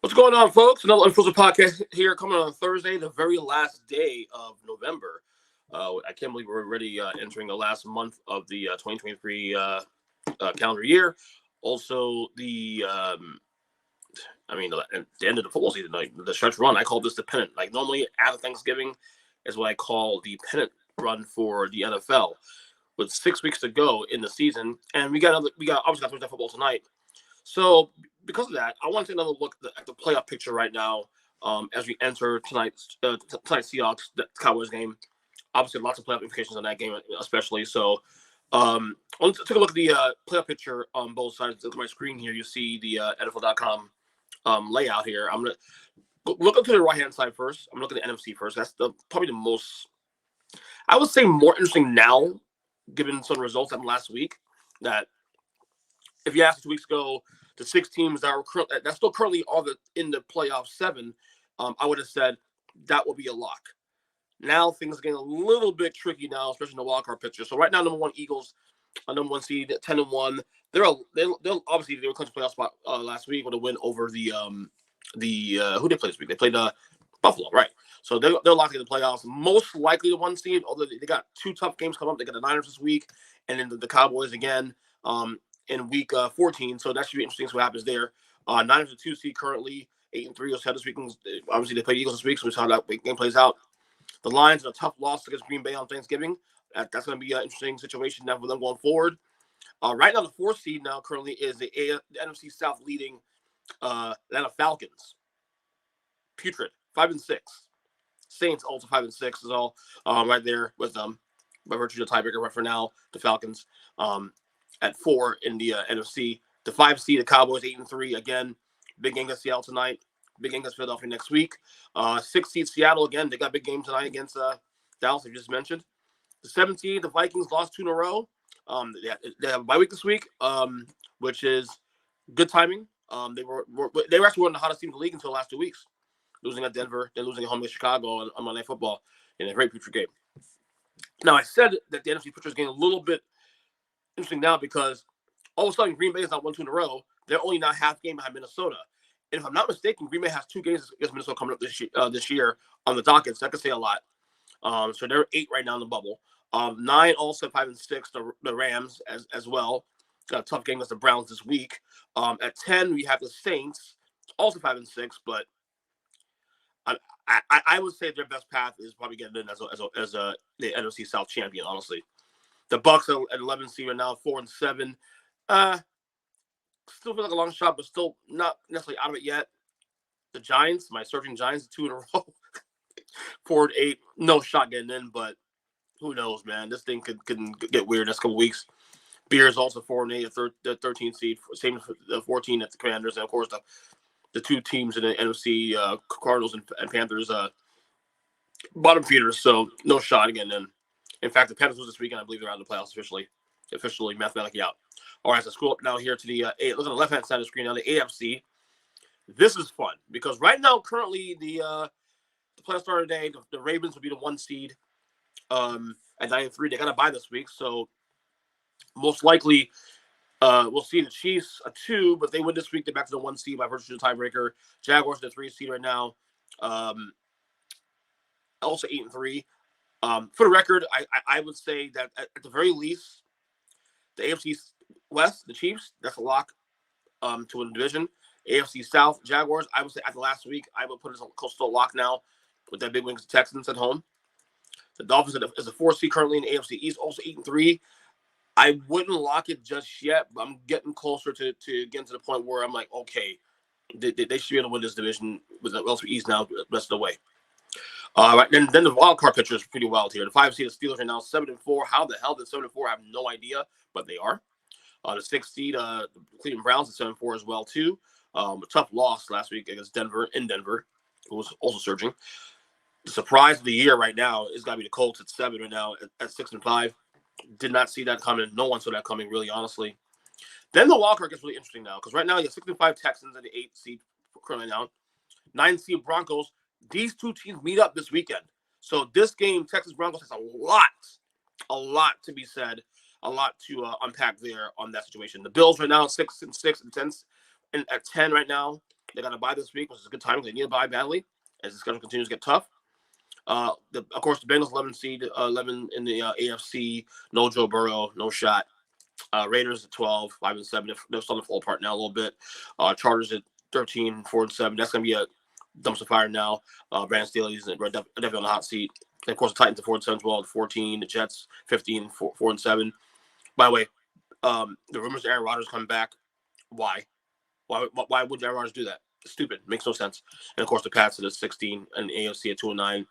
What's going on, folks? Another Unfiltered podcast here coming on Thursday, the very last day of November. I can't believe we're already entering the last month of the 2023 calendar year. Also, the end of the football season, like the stretch run. I call this the pennant. Like normally after Thanksgiving is what I call the pennant run for the NFL. With 6 weeks to go in the season, and we got obviously Thursday football tonight. So because of that, I want to take another look at the playoff picture right now as we enter tonight's Seahawks Cowboys game. Obviously, lots of playoff implications on that game, especially. So let's take a look at the playoff picture on both sides. Look at my screen here. You see the NFL.com layout here. I'm going to look up to the right-hand side first. I'm looking at the NFC first. That's probably the most, I would say, more interesting now, given some results from last week. That if you asked 2 weeks ago, the 6 teams that still currently are in the playoff 7, I would have said that will be a lock. Now things are getting a little bit tricky now, especially in the wild card picture. So right now, number 1 Eagles, number 1 seed, 10-1. They'll obviously they were close to playoff spot last week with a win over the who they played this week. They played Buffalo, right? So they're locked in the playoffs. Most likely the 1 seed, although they got 2 tough games coming up. They got the Niners this week, and then the Cowboys again. In week 14, so that should be interesting. So what happens there? Niners are 2 seed currently, 8-3. So this week, obviously they play Eagles this week, so we saw how that game plays out. The Lions are a tough loss against Green Bay on Thanksgiving. That's going to be an interesting situation now for them going forward. Right now, the 4th seed now currently is the NFC South leading Atlanta Falcons. Putrid, 5-6. Saints also 5-6 is all right there with them. By virtue of the tiebreaker right for now, the Falcons. At 4 in the NFC. The 5 seed, the Cowboys, 8-3. Again, big game against Seattle tonight. Big game against Philadelphia next week. 6 seed, Seattle, again. They got a big game tonight against Dallas, I just mentioned. The 7 seed, the Vikings lost 2 in a row. They have a bye week this week, which is good timing. They were actually one of the hottest teams in the league until the last 2 weeks. Losing at Denver, then losing at home against Chicago on Monday Night Football in a very putrid game. Now, I said that the NFC picture is getting a little bit interesting now because all of a sudden Green Bay is not 1-2 in a row. They're only now half game behind Minnesota. And if I'm not mistaken, Green Bay has 2 games against Minnesota coming up this year on the docket. So that could say a lot. So they're 8 right now in the bubble. 9 also 5-6. The Rams as well. Got a tough game against the Browns this week. At 10 we have the Saints, also 5-6. But I would say their best path is probably getting in as the NFC South champion. Honestly. The Bucks at 11 seed right now, 4-7. Still feel like a long shot, but still not necessarily out of it yet. The Giants, my surging Giants, 2 in a row, 4-8. No shot getting in, but who knows, man? This thing could get weird next couple weeks. Bears also 4-8, the 13th seed, same as the 14 at the Commanders, and of course the 2 teams in the NFC, Cardinals and Panthers, bottom feeders. So no shot getting in. In fact, the Panthers lose this weekend. I believe they're out of the playoffs officially mathematically out. All right, so scroll up now here to the look on the left-hand side of the screen now, the AFC. This is fun because right now, currently, the playoff starter today, the Ravens will be the 1 seed at 9-3. They got to bye this week, so most likely we'll see the Chiefs a 2, but they win this week. They're back to the 1 seed by virtue of the tiebreaker. Jaguars the 3 seed right now, also 8-3. For the record, I would say that at the very least, the AFC West, the Chiefs, that's a lock to win the division. AFC South, Jaguars, I would say after last week, I would put it close to a lock now with that big win against the Texans at home. The Dolphins is a 4 seed currently in the AFC East, also 8-3. I wouldn't lock it just yet, but I'm getting closer to getting to the point where I'm like, okay, they should be able to win this division with the AFC East now the rest of the way. Right, then the wild card picture is pretty wild here. The 5 seed Steelers are now 7-4. How the hell did 7-4? I have no idea, but they are. The 6th seed, the Cleveland Browns at 7-4 as well too. A tough loss last week against Denver, who was also surging. The surprise of the year right now is got to be the Colts at 7 right now at 6-5. Did not see that coming. No one saw that coming, really, honestly. Then the wild card gets really interesting now because right now you have 6-5 Texans at the 8th seed currently now. 9th seed Broncos. These 2 teams meet up this weekend. So this game, Texas Broncos, has a lot to be said, a lot to unpack there on that situation. The Bills right now 6-6 and 10 and at 10 right now. They got a bye this week, which is a good time. They need a bye badly as the schedule continues to get tough. Of course, the Bengals 11 seed, 11 in the AFC. No Joe Burrow, no shot. Raiders at 12, 5-7. They're starting to fall apart now a little bit. Chargers at 13, 4-7. That's going to be a dumpster fire now. Brandon Staley's definitely on the hot seat. And of course, the Titans at 4-7 as well, 14. The Jets 15, 4-7. By the way, the rumors Aaron Rodgers coming back. Why? Why would Aaron Rodgers do that? It's stupid. Makes no sense. And of course, the Pats at 16 and the AFC at 2-9.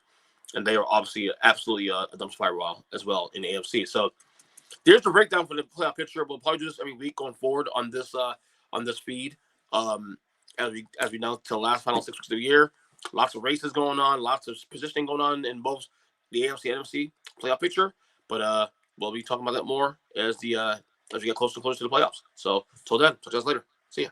And they are obviously absolutely a dumpster fire as well in the AFC. So there's the breakdown for the playoff picture. We'll probably do this every week going forward on this feed. As we know to the last final 6 weeks of the year, lots of races going on, lots of positioning going on in both the AFC and NFC playoff picture. But we'll be talking about that more as we get closer and closer to the playoffs. So till then, talk to you guys later. See ya.